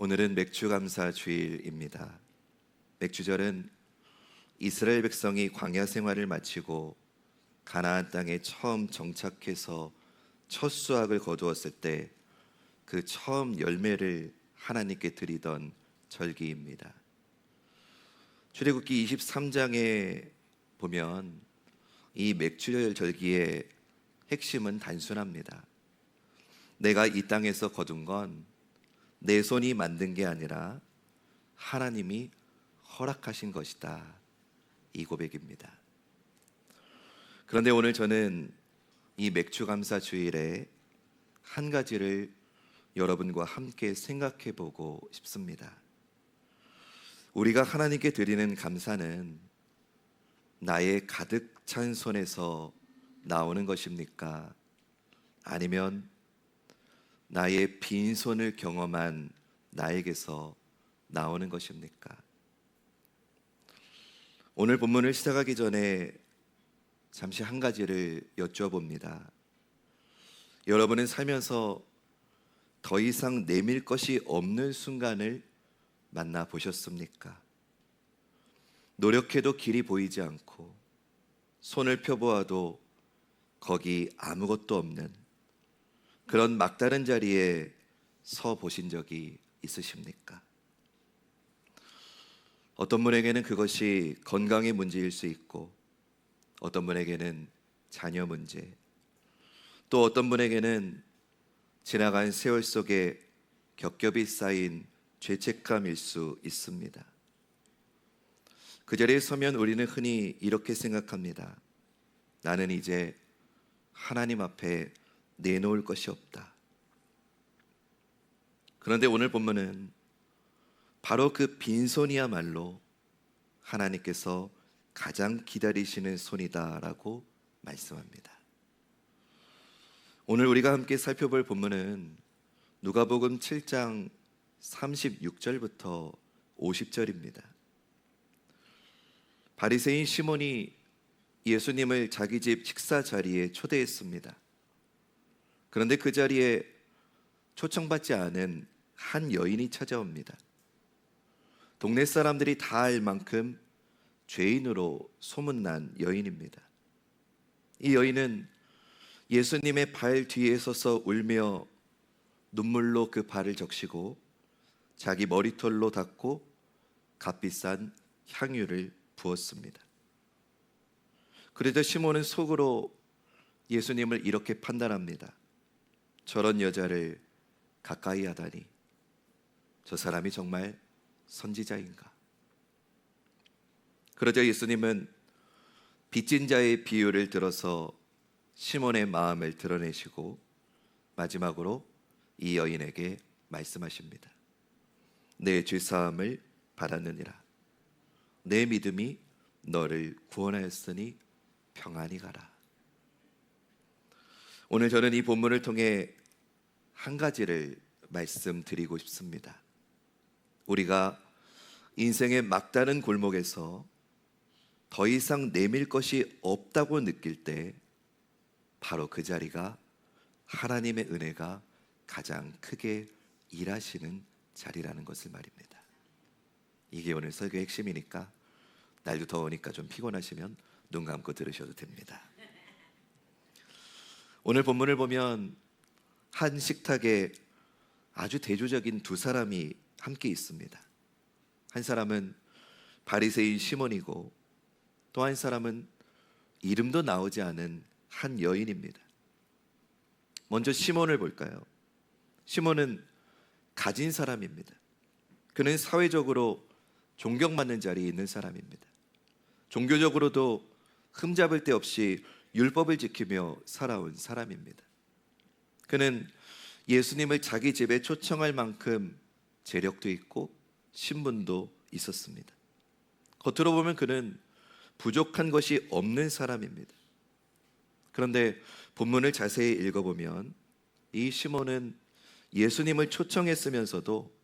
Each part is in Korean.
오늘은 맥주감사 주일입니다. 맥주절은 이스라엘 백성이 광야 생활을 마치고 가나안 땅에 처음 정착해서 첫 수확을 거두었을 때 그 처음 열매를 하나님께 드리던 절기입니다. 출애굽기 23장에 보면 이 맥주절 절기의 핵심은 단순합니다. 내가 이 땅에서 거둔 건 내 손이 만든 게 아니라 하나님이 허락하신 것이다, 이 고백입니다. 그런데 오늘 저는 이 맥주감사 주일에 한 가지를 여러분과 함께 생각해 보고 싶습니다. 우리가 하나님께 드리는 감사는 나의 가득 찬 손에서 나오는 것입니까? 아니면 나의 빈손을 경험한 나에게서 나오는 것입니까? 오늘 본문을 시작하기 전에 잠시 한 가지를 여쭤봅니다. 여러분은 살면서 더 이상 내밀 것이 없는 순간을 만나 보셨습니까? 노력해도 길이 보이지 않고 손을 펴보아도 거기 아무것도 없는 그런 막다른 자리에 서 보신 적이 있으십니까? 어떤 분에게는 그것이 건강의 문제일 수 있고, 어떤 분에게는 자녀 문제, 또 어떤 분에게는 지나간 세월 속에 겹겹이 쌓인 죄책감일 수 있습니다. 그 자리에 서면 우리는 흔히 이렇게 생각합니다. 나는 이제 하나님 앞에 내놓을 것이 없다. 그런데 오늘 본문은 바로 그 빈손이야말로 하나님께서 가장 기다리시는 손이다라고 말씀합니다. 오늘 우리가 함께 살펴볼 본문은 누가복음 7장 36절부터 50절입니다. 바리새인 시몬이 예수님을 자기 집 식사 자리에 초대했습니다. 그런데 그 자리에 초청받지 않은 한 여인이 찾아옵니다. 동네 사람들이 다 알 만큼 죄인으로 소문난 여인입니다. 이 여인은 예수님의 발 뒤에 서서 울며 눈물로 그 발을 적시고 자기 머리털로 닦고 값비싼 향유를 부었습니다. 그래도 시몬은 속으로 예수님을 이렇게 판단합니다. 저런 여자를 가까이 하다니, 저 사람이 정말 선지자인가? 그러자 예수님은 빚진 자의 비유를 들어서 시몬의 마음을 드러내시고 마지막으로 이 여인에게 말씀하십니다. 내 죄사함을 받았느니라. 내 믿음이 너를 구원하였으니 평안히 가라. 오늘 저는 이 본문을 통해 한 가지를 말씀드리고 싶습니다. 우리가 인생의 막다른 골목에서 더 이상 내밀 것이 없다고 느낄 때 바로 그 자리가 하나님의 은혜가 가장 크게 일하시는 자리라는 것을 말입니다. 이게 오늘 설교의 핵심이니까 날도 더우니까 좀 피곤하시면 눈 감고 들으셔도 됩니다. 오늘 본문을 보면 한 식탁에 아주 대조적인 두 사람이 함께 있습니다. 한 사람은 바리새인 시몬이고 또 한 사람은 이름도 나오지 않은 한 여인입니다. 먼저 시몬을 볼까요? 시몬은 가진 사람입니다. 그는 사회적으로 존경받는 자리에 있는 사람입니다. 종교적으로도 흠잡을 데 없이 율법을 지키며 살아온 사람입니다. 그는 예수님을 자기 집에 초청할 만큼 재력도 있고 신분도 있었습니다. 겉으로 보면 그는 부족한 것이 없는 사람입니다. 그런데 본문을 자세히 읽어보면 이 시몬은 예수님을 초청했으면서도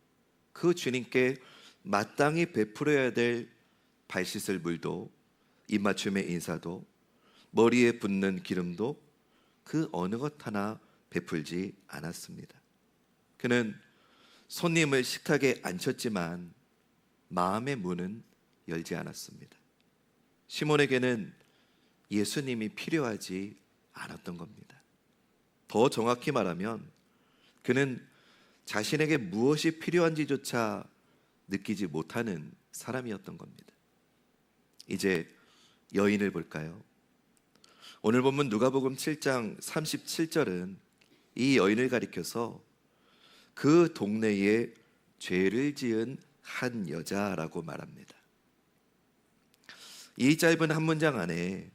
그 주님께 마땅히 베풀어야 될 발 씻을 물도, 입맞춤의 인사도, 머리에 붓는 기름도 그 어느 것 하나 베풀지 않았습니다. 그는 손님을 식탁에 앉혔지만 마음의 문은 열지 않았습니다. 시몬에게는 예수님이 필요하지 않았던 겁니다. 더 정확히 말하면 그는 자신에게 무엇이 필요한지조차 느끼지 못하는 사람이었던 겁니다. 이제 여인을 볼까요? 오늘 본문 누가복음 7장 37절은 이 여인을 가리켜서 그 동네에 죄를 지은 한 여자라고 말합니다. 이 짧은 한 문장 안에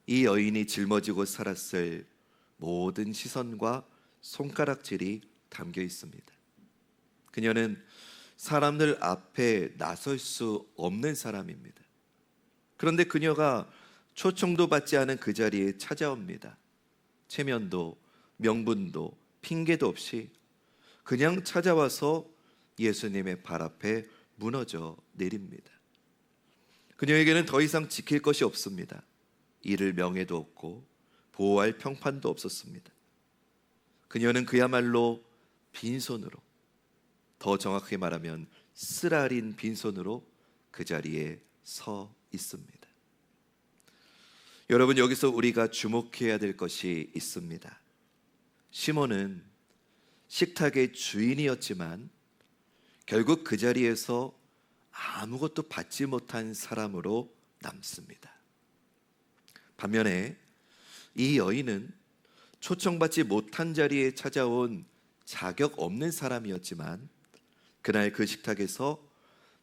이 여인이 짊어지고 살았을 모든 시선과 손가락질이 담겨 있습니다. 그녀는 사람들 앞에 나설 수 없는 사람입니다. 그런데 그녀가 초청도 받지 않은 그 자리에 찾아옵니다. 체면도 명분도 핑계도 없이 그냥 찾아와서 예수님의 발 앞에 무너져 내립니다. 그녀에게는 더 이상 지킬 것이 없습니다. 잃을 명예도 없고 보호할 평판도 없었습니다. 그녀는 그야말로 빈손으로, 더 정확히 말하면 쓰라린 빈손으로 그 자리에 서 있습니다. 여러분, 여기서 우리가 주목해야 될 것이 있습니다. 시몬은 식탁의 주인이었지만 결국 그 자리에서 아무것도 받지 못한 사람으로 남습니다. 반면에 이 여인은 초청받지 못한 자리에 찾아온 자격 없는 사람이었지만 그날 그 식탁에서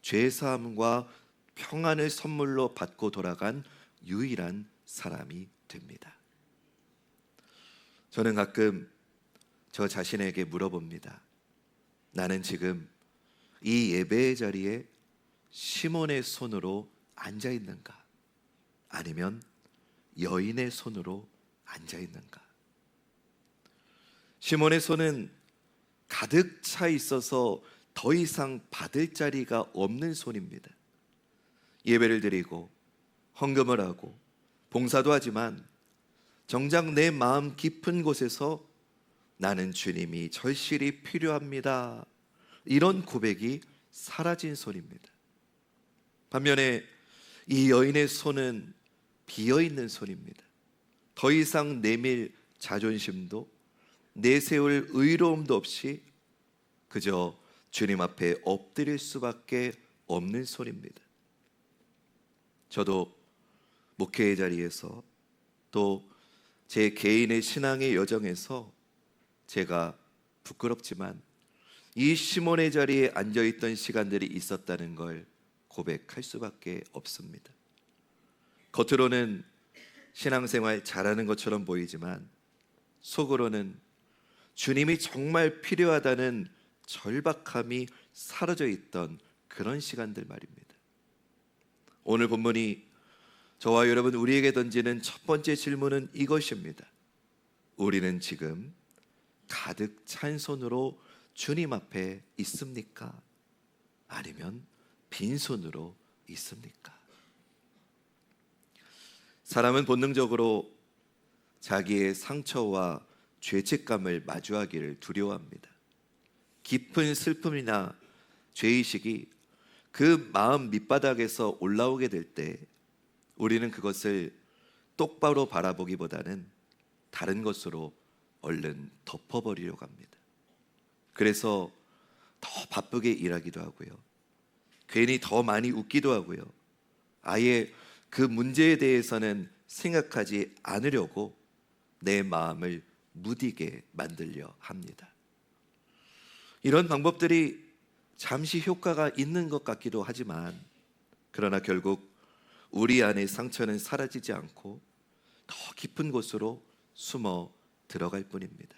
죄사함과 평안을 선물로 받고 돌아간 유일한 사람이 됩니다. 저는 가끔 저 자신에게 물어봅니다. 나는 지금 이 예배의 자리에 시몬의 손으로 앉아 있는가? 아니면 여인의 손으로 앉아 있는가? 시몬의 손은 가득 차 있어서 더 이상 받을 자리가 없는 손입니다. 예배를 드리고 헌금을 하고 봉사도 하지만 정작 내 마음 깊은 곳에서 나는 주님이 절실히 필요합니다, 이런 고백이 사라진 손입니다. 반면에 이 여인의 손은 비어있는 손입니다. 더 이상 내밀 자존심도 내세울 의로움도 없이 그저 주님 앞에 엎드릴 수밖에 없는 손입니다. 저도 목회의 자리에서 또 제 개인의 신앙의 여정에서 제가 부끄럽지만 이 시몬의 자리에 앉아있던 시간들이 있었다는 걸 고백할 수밖에 없습니다. 겉으로는 신앙생활 잘하는 것처럼 보이지만 속으로는 주님이 정말 필요하다는 절박함이 사라져 있던 그런 시간들 말입니다. 오늘 본문이 저와 여러분 우리에게 던지는 첫 번째 질문은 이것입니다. 우리는 지금 가득 찬 손으로 주님 앞에 있습니까? 아니면 빈손으로 있습니까? 사람은 본능적으로 자기의 상처와 죄책감을 마주하기를 두려워합니다. 깊은 슬픔이나 죄의식이 그 마음 밑바닥에서 올라오게 될 때 우리는 그것을 똑바로 바라보기보다는 다른 것으로 얼른 덮어버리려고 합니다. 그래서 더 바쁘게 일하기도 하고요, 괜히 더 많이 웃기도 하고요, 아예 그 문제에 대해서는 생각하지 않으려고 내 마음을 무디게 만들려 합니다. 이런 방법들이 잠시 효과가 있는 것 같기도 하지만 그러나 결국 우리 안의 상처는 사라지지 않고 더 깊은 곳으로 숨어 들어갈 뿐입니다.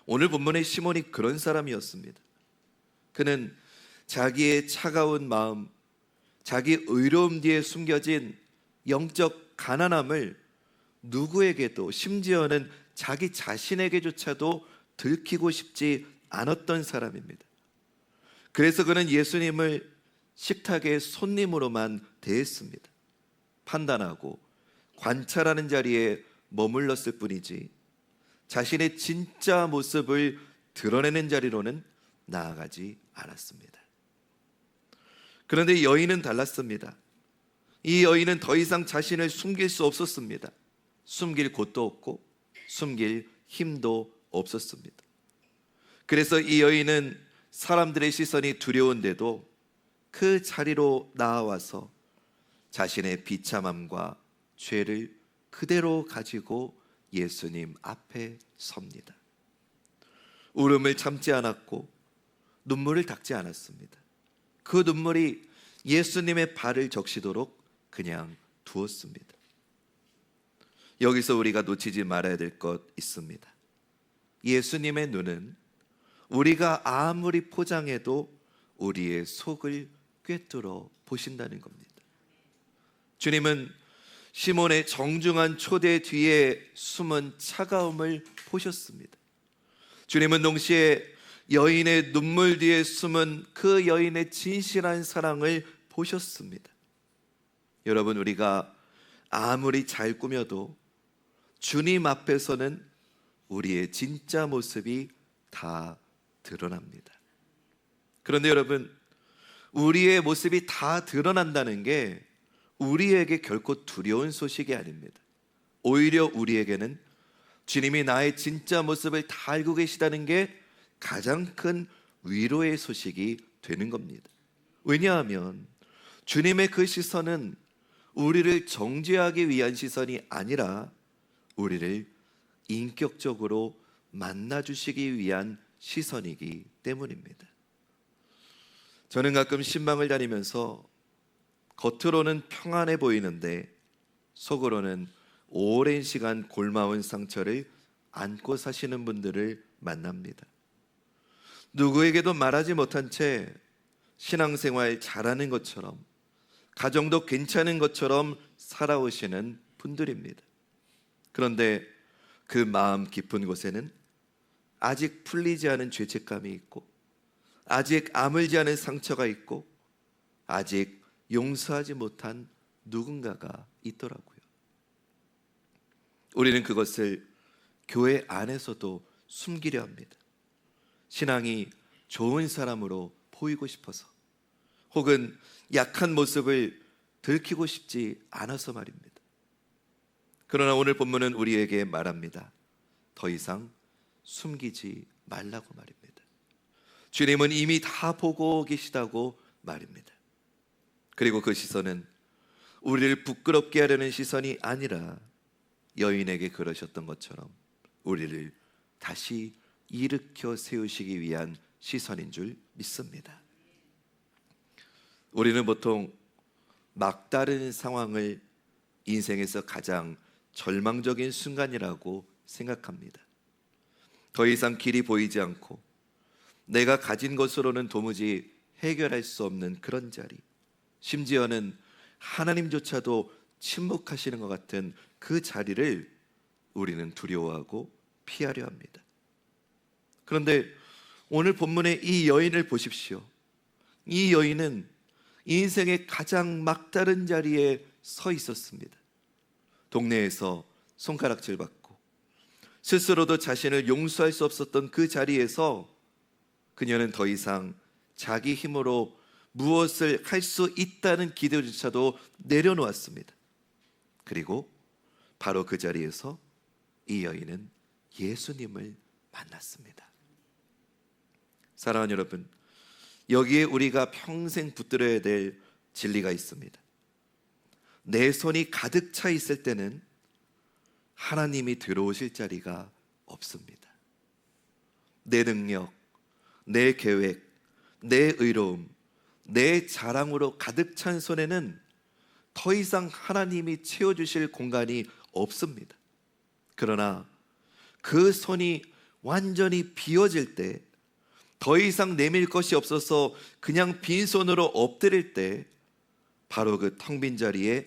오늘 본문의 시몬이 그런 사람이었습니다. 그는 자기의 차가운 마음, 자기 의로움 뒤에 숨겨진 영적 가난함을 누구에게도, 심지어는 자기 자신에게조차도 들키고 싶지 않았던 사람입니다. 그래서 그는 예수님을 식탁의 손님으로만 대했습니다. 판단하고 관찰하는 자리에 머물렀을 뿐이지 자신의 진짜 모습을 드러내는 자리로는 나아가지 않았습니다. 그런데 여인은 달랐습니다. 이 여인은 더 이상 자신을 숨길 수 없었습니다. 숨길 곳도 없고 숨길 힘도 없었습니다. 그래서 이 여인은 사람들의 시선이 두려운데도 그 자리로 나아와서 자신의 비참함과 죄를 그대로 가지고 예수님 앞에 섭니다. 울음을 참지 않았고 눈물을 닦지 않았습니다. 그 눈물이 예수님의 발을 적시도록 그냥 두었습니다. 여기서 우리가 놓치지 말아야 될 것 있습니다. 예수님의 눈은 우리가 아무리 포장해도 우리의 속을 꿰뚫어 보신다는 겁니다. 주님은 시몬의 정중한 초대 뒤에 숨은 차가움을 보셨습니다. 주님은 동시에 여인의 눈물 뒤에 숨은 그 여인의 진실한 사랑을 보셨습니다. 여러분, 우리가 아무리 잘 꾸며도 주님 앞에서는 우리의 진짜 모습이 다 드러납니다. 그런데 여러분, 우리의 모습이 다 드러난다는 게 우리에게 결코 두려운 소식이 아닙니다. 오히려 우리에게는 주님이 나의 진짜 모습을 다 알고 계시다는 게 가장 큰 위로의 소식이 되는 겁니다. 왜냐하면 주님의 그 시선은 우리를 정죄하기 위한 시선이 아니라 우리를 인격적으로 만나주시기 위한 시선이기 때문입니다. 저는 가끔 신방을 다니면서 겉으로는 평안해 보이는데 속으로는 오랜 시간 골마온 상처를 안고 사시는 분들을 만납니다. 누구에게도 말하지 못한 채 신앙생활 잘하는 것처럼, 가정도 괜찮은 것처럼 살아오시는 분들입니다. 그런데 그 마음 깊은 곳에는 아직 풀리지 않은 죄책감이 있고, 아직 아물지 않은 상처가 있고, 아직 용서하지 못한 누군가가 있더라고요. 우리는 그것을 교회 안에서도 숨기려 합니다. 신앙이 좋은 사람으로 보이고 싶어서, 혹은 약한 모습을 들키고 싶지 않아서 말입니다. 그러나 오늘 본문은 우리에게 말합니다. 더 이상 숨기지 말라고 말입니다. 주님은 이미 다 보고 계시다고 말입니다. 그리고 그 시선은 우리를 부끄럽게 하려는 시선이 아니라 여인에게 그러셨던 것처럼 우리를 다시 일으켜 세우시기 위한 시선인 줄 믿습니다. 우리는 보통 막다른 상황을 인생에서 가장 절망적인 순간이라고 생각합니다. 더 이상 길이 보이지 않고 내가 가진 것으로는 도무지 해결할 수 없는 그런 자리, 심지어는 하나님조차도 침묵하시는 것 같은 그 자리를 우리는 두려워하고 피하려 합니다. 그런데 오늘 본문의 이 여인을 보십시오. 이 여인은 인생의 가장 막다른 자리에 서 있었습니다. 동네에서 손가락질 받고 스스로도 자신을 용서할 수 없었던 그 자리에서 그녀는 더 이상 자기 힘으로 무엇을 할 수 있다는 기대조차도 내려놓았습니다. 그리고 바로 그 자리에서 이 여인은 예수님을 만났습니다. 사랑하는 여러분, 여기에 우리가 평생 붙들어야 될 진리가 있습니다. 내 손이 가득 차 있을 때는 하나님이 들어오실 자리가 없습니다. 내 능력, 내 계획, 내 의로움, 내 자랑으로 가득 찬 손에는 더 이상 하나님이 채워주실 공간이 없습니다. 그러나 그 손이 완전히 비어질 때, 더 이상 내밀 것이 없어서 그냥 빈손으로 엎드릴 때 바로 그 텅 빈 자리에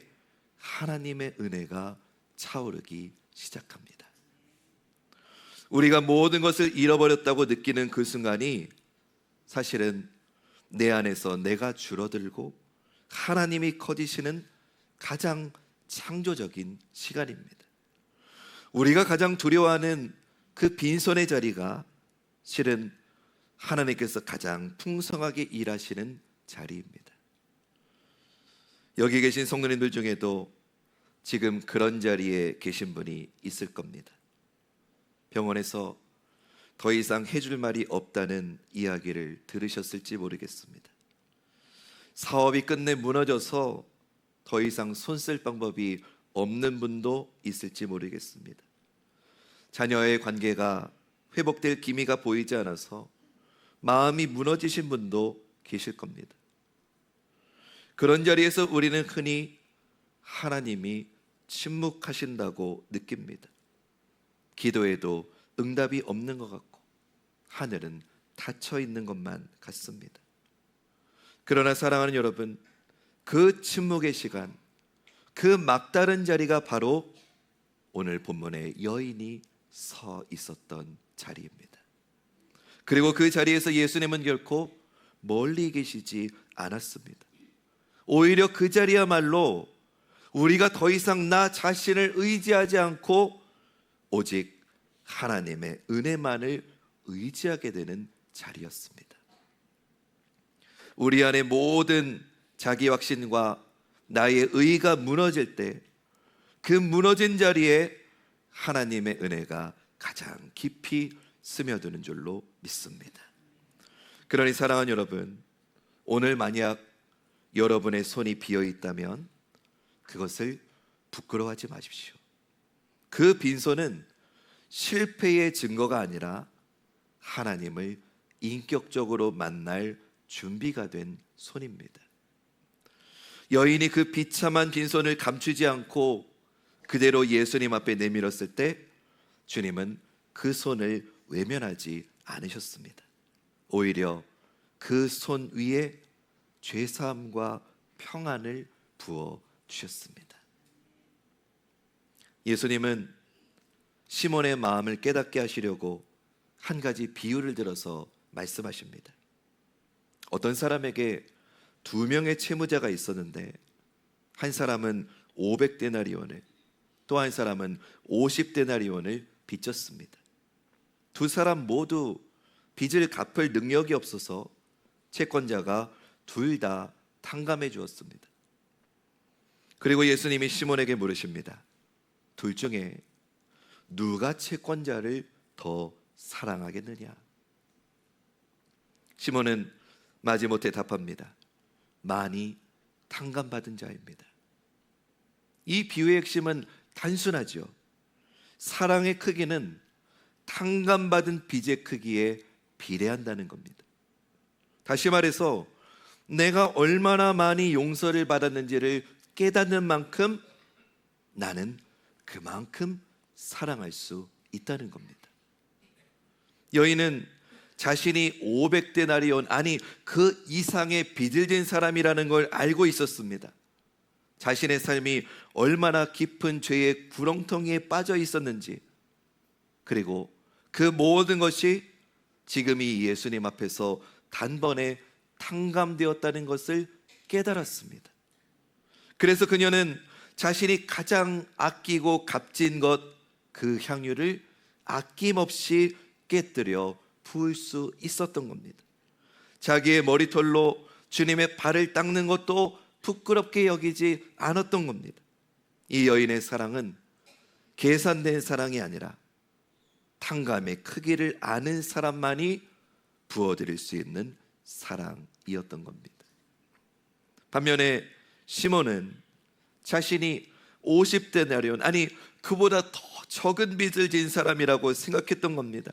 하나님의 은혜가 차오르기 시작합니다. 우리가 모든 것을 잃어버렸다고 느끼는 그 순간이 사실은 내 안에서 내가 줄어들고 하나님이 커지시는 가장 창조적인 시간입니다. 우리가 가장 두려워하는 그 빈손의 자리가 실은 하나님께서 가장 풍성하게 일하시는 자리입니다. 여기 계신 성도님들 중에도 지금 그런 자리에 계신 분이 있을 겁니다. 병원에서 더 이상 해줄 말이 없다는 이야기를 들으셨을지 모르겠습니다. 사업이 끝내 무너져서 더 이상 손 쓸 방법이 없는 분도 있을지 모르겠습니다. 자녀의 관계가 회복될 기미가 보이지 않아서 마음이 무너지신 분도 계실 겁니다. 그런 자리에서 우리는 흔히 하나님이 침묵하신다고 느낍니다. 기도해도 응답이 없는 것 같고 하늘은 닫혀 있는 것만 같습니다. 그러나 사랑하는 여러분, 그 침묵의 시간, 그 막다른 자리가 바로 오늘 본문에 여인이 서 있었던 자리입니다. 그리고 그 자리에서 예수님은 결코 멀리 계시지 않았습니다. 오히려 그 자리야말로 우리가 더 이상 나 자신을 의지하지 않고 오직 하나님의 은혜만을 의지하게 되는 자리였습니다. 우리 안에 모든 자기 확신과 나의 의가 무너질 때 그 무너진 자리에 하나님의 은혜가 가장 깊이 스며드는 줄로 믿습니다. 그러니 사랑하는 여러분, 오늘 만약 여러분의 손이 비어 있다면 그것을 부끄러워하지 마십시오. 그 빈손은 실패의 증거가 아니라 하나님을 인격적으로 만날 준비가 된 손입니다. 여인이 그 비참한 빈손을 감추지 않고 그대로 예수님 앞에 내밀었을 때 주님은 그 손을 외면하지 않으셨습니다. 오히려 그 손 위에 죄사함과 평안을 부어 주셨습니다. 예수님은 시몬의 마음을 깨닫게 하시려고 한 가지 비유를 들어서 말씀하십니다. 어떤 사람에게 2명의 채무자가 있었는데 한 사람은 500데나리온을, 또 한 사람은 50데나리온을 빚졌습니다. 두 사람 모두 빚을 갚을 능력이 없어서 채권자가 둘 다 탕감해 주었습니다. 그리고 예수님이 시몬에게 물으십니다. 둘 중에 누가 채권자를 더 사랑하겠느냐? 시몬은 마지못해 답합니다. 많이 탕감받은 자입니다. 이 비유의 핵심은 단순하죠. 사랑의 크기는 탕감받은 빚의 크기에 비례한다는 겁니다. 다시 말해서 내가 얼마나 많이 용서를 받았는지를 깨닫는 만큼 나는 그만큼 사랑할 수 있다는 겁니다. 여인은 자신이 500데나리온, 아니 그 이상의 빚을 진 사람이라는 걸 알고 있었습니다. 자신의 삶이 얼마나 깊은 죄의 구렁텅이에 빠져 있었는지, 그리고 그 모든 것이 지금 이 예수님 앞에서 단번에 탕감되었다는 것을 깨달았습니다. 그래서 그녀는 자신이 가장 아끼고 값진 것, 그 향유를 아낌없이 깨뜨려 부을 수 있었던 겁니다. 자기의 머리털로 주님의 발을 닦는 것도 부끄럽게 여기지 않았던 겁니다. 이 여인의 사랑은 계산된 사랑이 아니라 탕감의 크기를 아는 사람만이 부어드릴 수 있는 사랑이었던 겁니다. 반면에 시몬은 자신이 50데나리온, 아니 그보다 더 적은 빚을 진 사람이라고 생각했던 겁니다.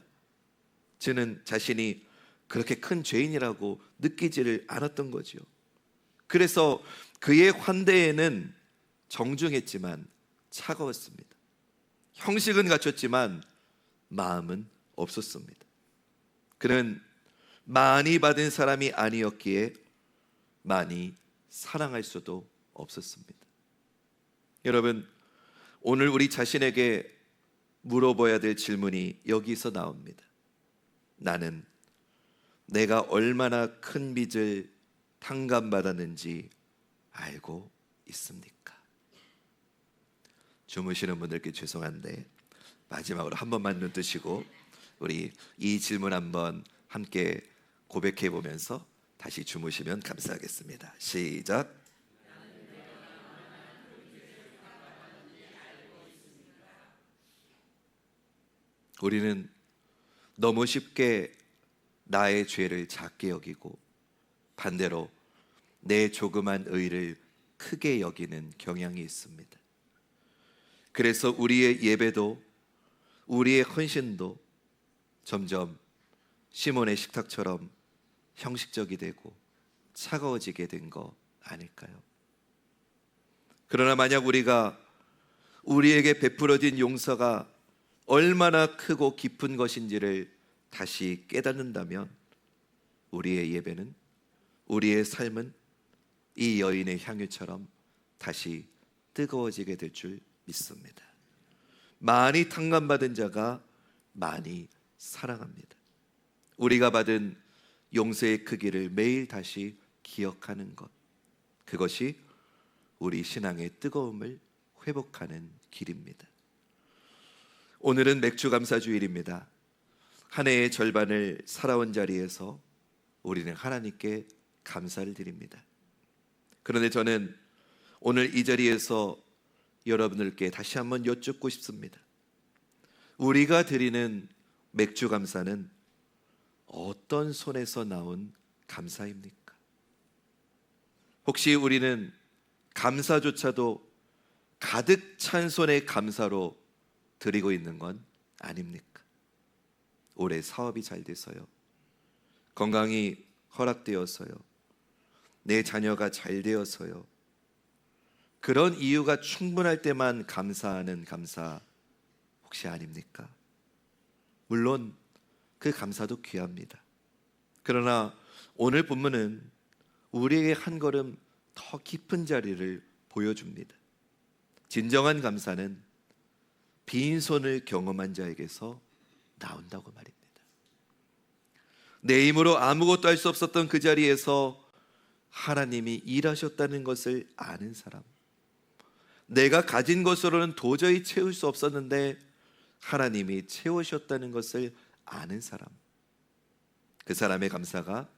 저는 자신이 그렇게 큰 죄인이라고 느끼지를 않았던 거죠. 그래서 그의 환대에는 정중했지만 차가웠습니다. 형식은 갖췄지만 마음은 없었습니다. 그는 많이 받은 사람이 아니었기에 많이 사랑할 수도 없었습니다. 여러분, 오늘 우리 자신에게 물어봐야 될 질문이 여기서 나옵니다. 나는 내가 얼마나 큰 빚을 탕감받았는지 알고 있습니까? 주무시는 분들께 죄송한데 마지막으로 한 번만 눈 뜨시고 우리 이 질문 한번 함께 고백해 보면서 다시 주무시면 감사하겠습니다. 시작. 우리는 너무 쉽게 나의 죄를 작게 여기고 반대로 내 조그만 의를 크게 여기는 경향이 있습니다. 그래서 우리의 예배도 우리의 헌신도 점점 시몬의 식탁처럼 형식적이 되고 차가워지게 된 거 아닐까요? 그러나 만약 우리가 우리에게 베풀어진 용서가 얼마나 크고 깊은 것인지를 다시 깨닫는다면 우리의 예배는, 우리의 삶은 이 여인의 향유처럼 다시 뜨거워지게 될 줄 믿습니다. 많이 탕감받은 자가 많이 사랑합니다. 우리가 받은 용서의 크기를 매일 다시 기억하는 것, 그것이 우리 신앙의 뜨거움을 회복하는 길입니다. 오늘은 맥주감사주일입니다. 한 해의 절반을 살아온 자리에서 우리는 하나님께 감사를 드립니다. 그런데 저는 오늘 이 자리에서 여러분들께 다시 한번 여쭙고 싶습니다. 우리가 드리는 맥주감사는 어떤 손에서 나온 감사입니까? 혹시 우리는 감사조차도 가득 찬 손의 감사로 드리고 있는 건 아닙니까? 올해 사업이 잘 돼서요, 건강이 허락되어서요, 내 자녀가 잘 되어서요, 그런 이유가 충분할 때만 감사하는 감사 혹시 아닙니까? 물론 그 감사도 귀합니다. 그러나 오늘 본문은 우리에게 한 걸음 더 깊은 자리를 보여줍니다. 진정한 감사는 빈손을 경험한 자에게서 나온다고 말입니다. 내 힘으로 아무것도 할 수 없었던 그 자리에서 하나님이 일하셨다는 것을 아는 사람, 내가 가진 것으로는 도저히 채울 수 없었는데 하나님이 채우셨다는 것을 아는 사람, 그 사람의 감사가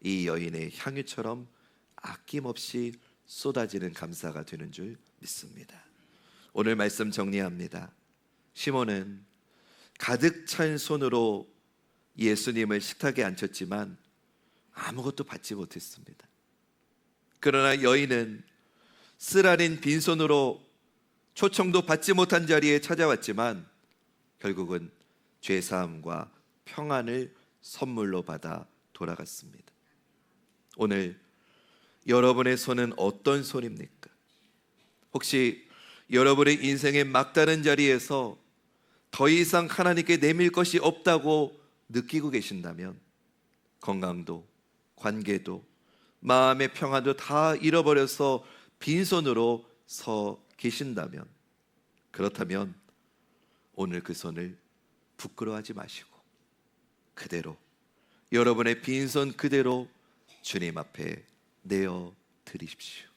이 여인의 향유처럼 아낌없이 쏟아지는 감사가 되는 줄 믿습니다. 오늘 말씀 정리합니다. 시몬은 가득 찬 손으로 예수님을 식탁에 앉혔지만 아무것도 받지 못했습니다. 그러나 여인은 쓰라린 빈손으로 초청도 받지 못한 자리에 찾아왔지만 결국은 죄사함과 평안을 선물로 받아 돌아갔습니다. 오늘 여러분의 손은 어떤 손입니까? 혹시 여러분의 인생의 막다른 자리에서 더 이상 하나님께 내밀 것이 없다고 느끼고 계신다면, 건강도 관계도 마음의 평안도 다 잃어버려서 빈손으로 서 계신다면, 그렇다면 오늘 그 손을 부끄러워하지 마시고 그대로, 여러분의 빈손 그대로 주님 앞에 내어 드리십시오.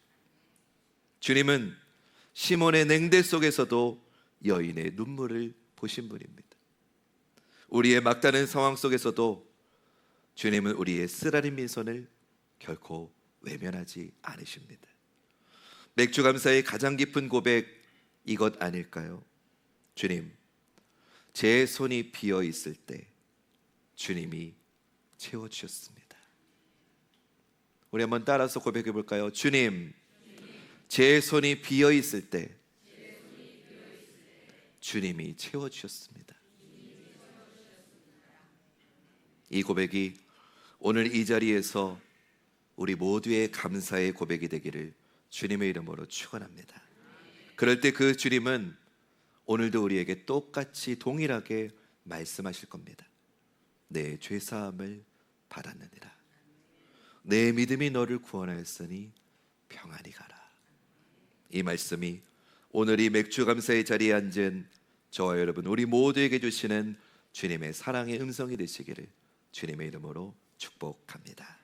주님은 시몬의 냉대 속에서도 여인의 눈물을 보신 분입니다. 우리의 막다른 상황 속에서도 주님은 우리의 쓰라린 빈손을 결코 외면하지 않으십니다. 맥주감사의 가장 깊은 고백, 이것 아닐까요? 주님, 제 손이 비어 있을 때 주님이 채워주셨습니다. 우리 한번 따라서 고백해 볼까요? 주님, 제 손이 비어 있을 때 주님이 채워주셨습니다. 이 고백이 오늘 이 자리에서 우리 모두의 감사의 고백이 되기를 주님의 이름으로 축원합니다. 그럴 때 그 주님은 오늘도 우리에게 똑같이 동일하게 말씀하실 겁니다. 내 죄사함을 받았느니라. 내 믿음이 너를 구원하였으니 평안히 가라. 이 말씀이 오늘 이 맥주감사의 자리에 앉은 저와 여러분, 우리 모두에게 주시는 주님의 사랑의 음성이 되시기를 주님의 이름으로 축복합니다.